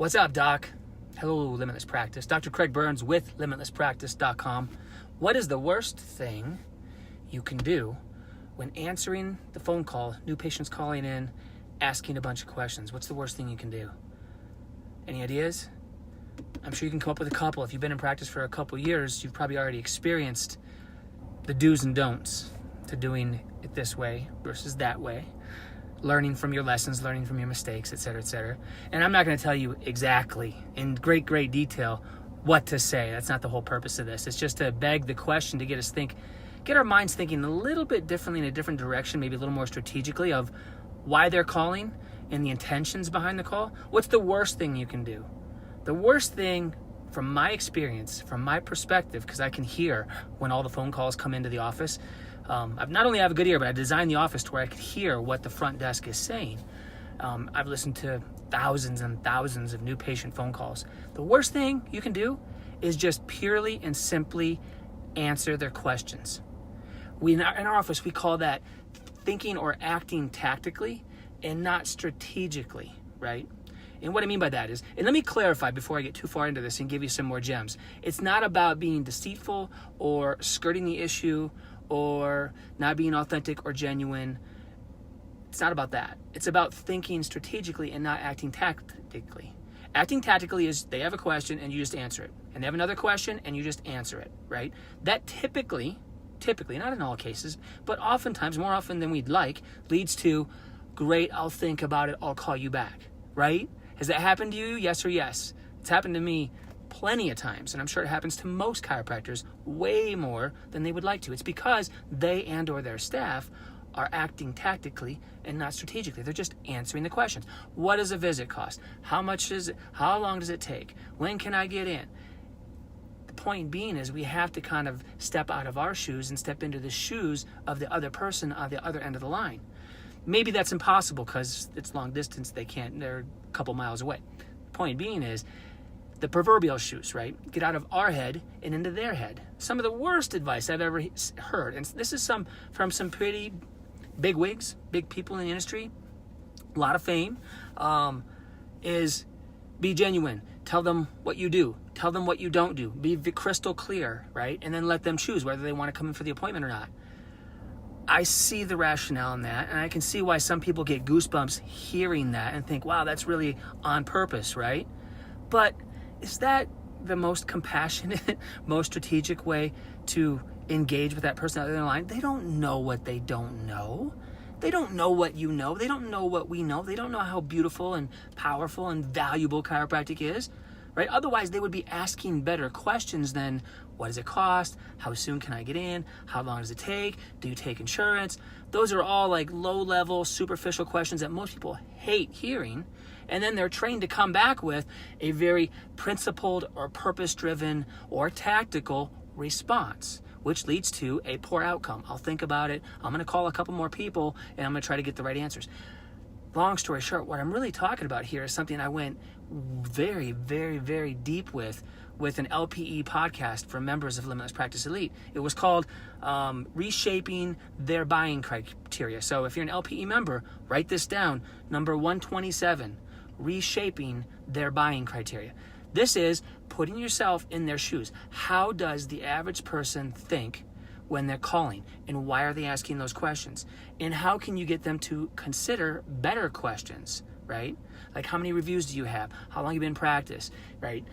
What's up, Doc? Hello, Limitless Practice. Dr. Craig Burns with LimitlessPractice.com. What is the worst thing you can do when answering the phone call, new patients calling in, asking a bunch of questions? What's the worst thing you can do? Any ideas? I'm sure you can come up with a couple. If you've been in practice for a couple years, you've probably already experienced the do's and don'ts to doing it this way versus that way. Learning from your lessons, learning from your mistakes, et cetera, et cetera. And I'm not going to tell you exactly in great detail what to say. That's not the whole purpose of this. It's just to beg the question, to get our minds thinking a little bit differently, in a different direction, maybe a little more strategically, of why they're calling and the intentions behind the call. What's the worst thing you can do? The worst thing, from my experience, from my perspective, because I can hear when all the phone calls come into the office. I've not only have a good ear, but I designed the office to where I could hear what the front desk is saying. I've listened to thousands and thousands of new patient phone calls. The worst thing you can do is just purely and simply answer their questions. In our office, we call that thinking or acting tactically and not strategically, right? And what I mean by that is, and let me clarify before I get too far into this and give you some more gems. It's not about being deceitful or skirting the issue or not being authentic or genuine. It's not about that. It's about thinking strategically and not acting tactically. Acting tactically is they have a question and you just answer it. And they have another question and you just answer it, right? That typically, not in all cases, but oftentimes, more often than we'd like, leads to, great, I'll think about it, I'll call you back, right? Has that happened to you? Yes or yes? It's happened to me plenty of times, and I'm sure it happens to most chiropractors way more than they would like to. It's because they and or their staff are acting tactically and not strategically. They're just answering the questions. What does a visit cost? How much is it? How long does it take? When can I get in? The point being is we have to kind of step out of our shoes and step into the shoes of the other person on the other end of the line. Maybe that's impossible because it's long distance. They're a couple miles away. The point being is the proverbial shoes, right? Get out of our head and into their head. Some of the worst advice I've ever heard, and this is from some pretty big wigs, big people in the industry, a lot of fame, is be genuine. Tell them what you do. Tell them what you don't do. Be crystal clear, right? And then let them choose whether they want to come in for the appointment or not. I see the rationale in that, and I can see why some people get goosebumps hearing that and think, wow, that's really on purpose, right? But is that the most compassionate, most strategic way to engage with that person out there in the line? They don't know what they don't know. They don't know what you know. They don't know what we know. They don't know how beautiful and powerful and valuable chiropractic is, right? Otherwise, they would be asking better questions than, what does it cost? How soon can I get in? How long does it take? Do you take insurance? Those are all like low-level, superficial questions that most people hate hearing. And then they're trained to come back with a very principled or purpose-driven or tactical response, which leads to a poor outcome. I'll think about it. I'm going to call a couple more people, and I'm going to try to get the right answers. Long story short, what I'm really talking about here is something I went very, very, very deep with an LPE podcast for members of Limitless Practice Elite. It was called Reshaping Their Buying Criteria. So if you're an LPE member, write this down. Number 127, Reshaping Their Buying Criteria. This is putting yourself in their shoes. How does the average person think when they're calling, and why are they asking those questions? And how can you get them to consider better questions, right? Like, how many reviews do you have? How long have you been in practice, right?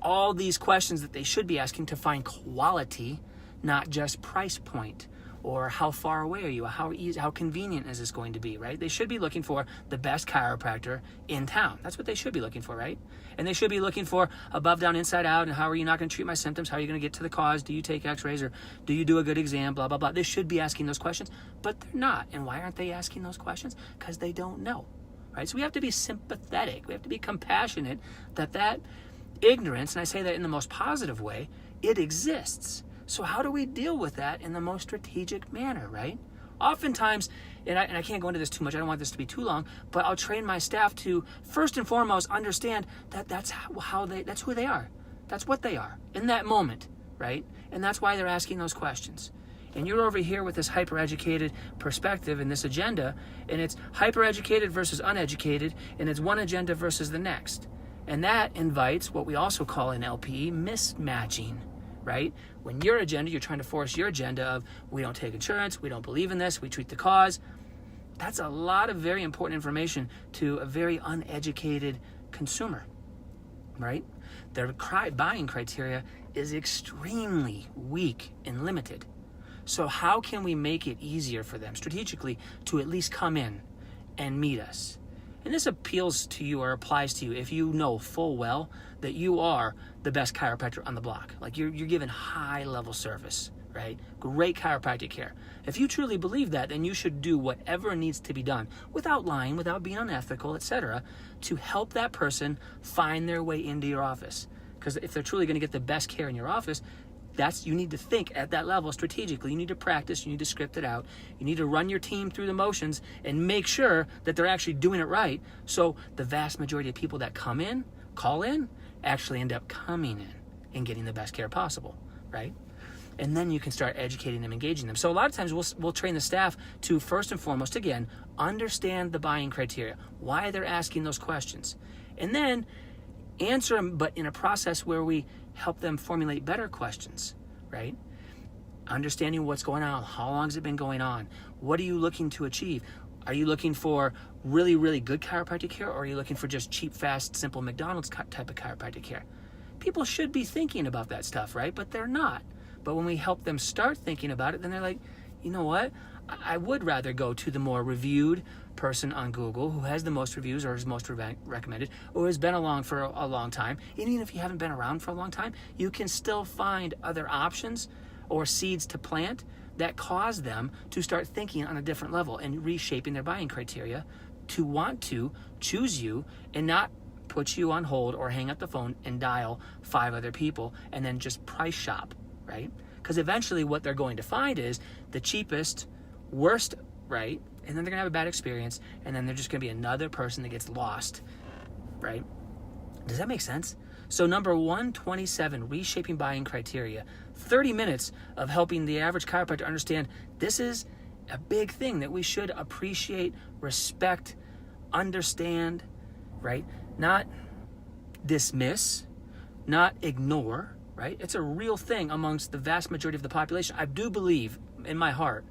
All these questions that they should be asking to find quality, not just price point, or how far away are you, how easy, how convenient is this going to be, right? They should be looking for the best chiropractor in town. That's what they should be looking for, right? And they should be looking for above, down, inside out, and how are you not going to treat my symptoms? How are you going to get to the cause? Do you take x-rays, or do you do a good exam, blah, blah, blah. They should be asking those questions, but they're not. And why aren't they asking those questions? Because they don't know, right? So we have to be sympathetic. We have to be compassionate that ignorance, and I say that in the most positive way, it exists. So how do we deal with that in the most strategic manner, right? Oftentimes, and I can't go into this too much, I don't want this to be too long, but I'll train my staff to first and foremost understand that that's who they are. That's what they are in that moment, right? And that's why they're asking those questions. And you're over here with this hyper-educated perspective and this agenda, and it's hyper-educated versus uneducated, and it's one agenda versus the next. And that invites what we also call in LPE mismatching, right? When your agenda, you're trying to force your agenda of, we don't take insurance, we don't believe in this, we treat the cause. That's a lot of very important information to a very uneducated consumer, right? Their buying criteria is extremely weak and limited. So how can we make it easier for them strategically to at least come in and meet us? And this appeals to you or applies to you if you know full well that you are the best chiropractor on the block. Like you're given high level service, right? Great chiropractic care. If you truly believe that, then you should do whatever needs to be done without lying, without being unethical, etc., to help that person find their way into your office. Because if they're truly going to get the best care in your office, you need to think at that level strategically. You need to practice, you need to script it out, you need to run your team through the motions and make sure that they're actually doing it right. So the vast majority of people that call in, actually end up coming in and getting the best care possible, right? And then you can start educating them, engaging them. So a lot of times we'll train the staff to, first and foremost, again, understand the buying criteria, why they're asking those questions, and then answer them, but in a process where we help them formulate better questions, right? Understanding what's going on, how long has it been going on, what are you looking to achieve? Are you looking for really, really good chiropractic care, or are you looking for just cheap, fast, simple McDonald's type of chiropractic care? People should be thinking about that stuff, right? But they're not. But when we help them start thinking about it, then they're like, you know what? I would rather go to the more reviewed person on Google who has the most reviews or is most recommended or has been along for a long time. And even if you haven't been around for a long time, you can still find other options or seeds to plant that cause them to start thinking on a different level and reshaping their buying criteria to want to choose you and not put you on hold or hang up the phone and dial 5 other people and then just price shop, right? Because eventually what they're going to find is the cheapest, worst, right? And then they're going to have a bad experience, and then they're just going to be another person that gets lost, right? Does that make sense? So number 127, reshaping buying criteria. 30 minutes of helping the average chiropractor understand this is a big thing that we should appreciate, respect, understand, right? Not dismiss, not ignore, right? It's a real thing amongst the vast majority of the population. I do believe in my heart,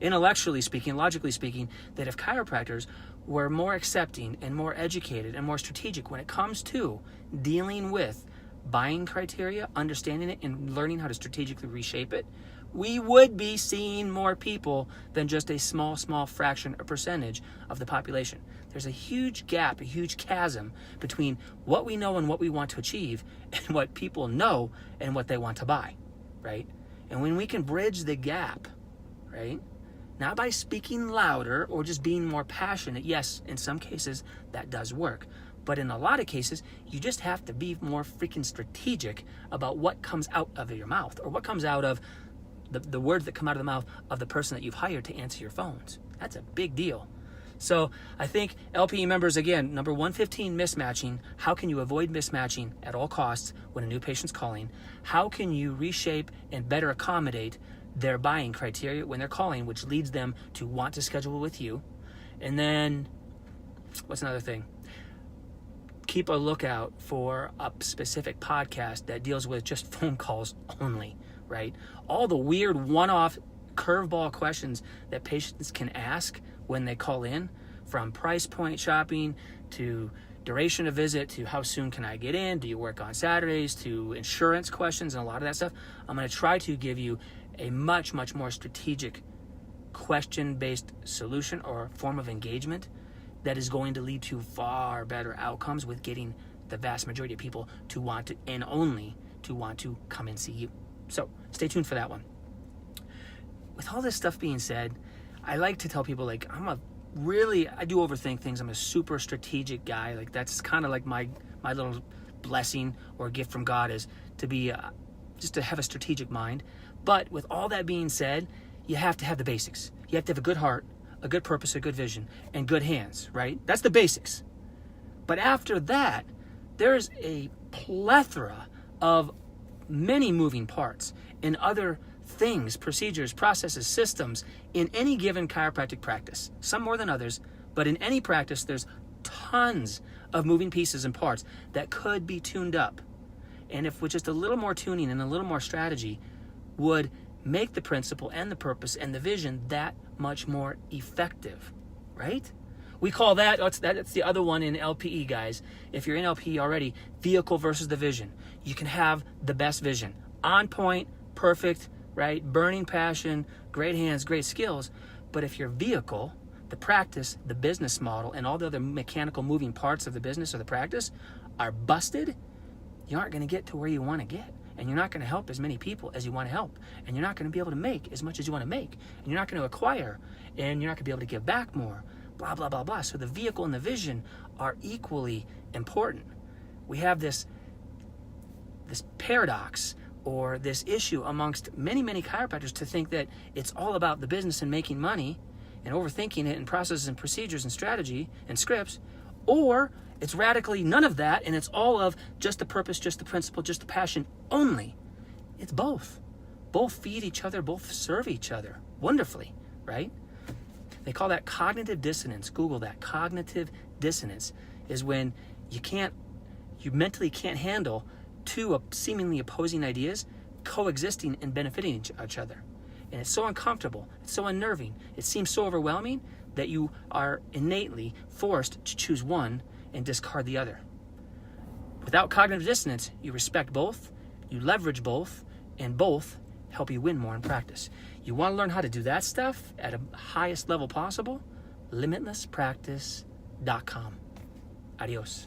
intellectually speaking, logically speaking, that if chiropractors were more accepting and more educated and more strategic when it comes to dealing with buying criteria, understanding it, and learning how to strategically reshape it, we would be seeing more people than just a small fraction or percentage of the population. There's a huge gap, a huge chasm between what we know and what we want to achieve and what people know and what they want to buy, right? And when we can bridge the gap, right? Not by speaking louder or just being more passionate. Yes, in some cases that does work. But in a lot of cases, you just have to be more freaking strategic about what comes out of your mouth or what comes out of the words that come out of the mouth of the person that you've hired to answer your phones. That's a big deal. So I think LPE members, again, number 115, mismatching. How can you avoid mismatching at all costs when a new patient's calling? How can you reshape and better accommodate their buying criteria when they're calling, which leads them to want to schedule with you? And then, what's another thing? Keep a lookout for a specific podcast that deals with just phone calls only, right? All the weird one-off curveball questions that patients can ask when they call in, from price point shopping to duration of visit to how soon can I get in, do you work on Saturdays, to insurance questions and a lot of that stuff. I'm going to try to give you a much more strategic question-based solution or form of engagement that is going to lead to far better outcomes with getting the vast majority of people to want to, and only to want to, come and see you. So stay tuned for that one. With all this stuff being said, I like to tell people, like, I do overthink things. I'm a super strategic guy. Like, that's kind of like my little blessing or gift from God, is to be just to have a strategic mind. But with all that being said, you have to have the basics. You have to have a good heart, a good purpose, a good vision, and good hands, right? That's the basics. But after that, there's a plethora of many moving parts and other things, procedures, processes, systems in any given chiropractic practice. Some more than others, but in any practice, there's tons of moving pieces and parts that could be tuned up. And if with just a little more tuning and a little more strategy would make the principle and the purpose and the vision that much more effective, right? We call that's the other one in LPE, guys. If you're in LPE already, vehicle versus the vision. You can have the best vision. On point, perfect, right? Burning passion, great hands, great skills. But if your vehicle, the practice, the business model, and all the other mechanical moving parts of the business or the practice are busted, you aren't going to get to where you want to get. And you're not going to help as many people as you want to help. And you're not going to be able to make as much as you want to make. And you're not going to acquire. And you're not going to be able to give back more. Blah, blah, blah, blah. So the vehicle and the vision are equally important. We have this paradox or this issue amongst many, many chiropractors to think that it's all about the business and making money and overthinking it and processes and procedures and strategy and scripts, or it's radically none of that and it's all of just the purpose, just the principle, just the passion only. It's both. Both feed each other, both serve each other wonderfully, right? They call that cognitive dissonance. Google that. Cognitive dissonance is when you mentally can't handle two seemingly opposing ideas coexisting and benefiting each other. And it's so uncomfortable, it's so unnerving, it seems so overwhelming that you are innately forced to choose one and discard the other. Without cognitive dissonance, you respect both, you leverage both, and both help you win more in practice. You want to learn how to do that stuff at a highest level possible? LimitlessPractice.com. Adios.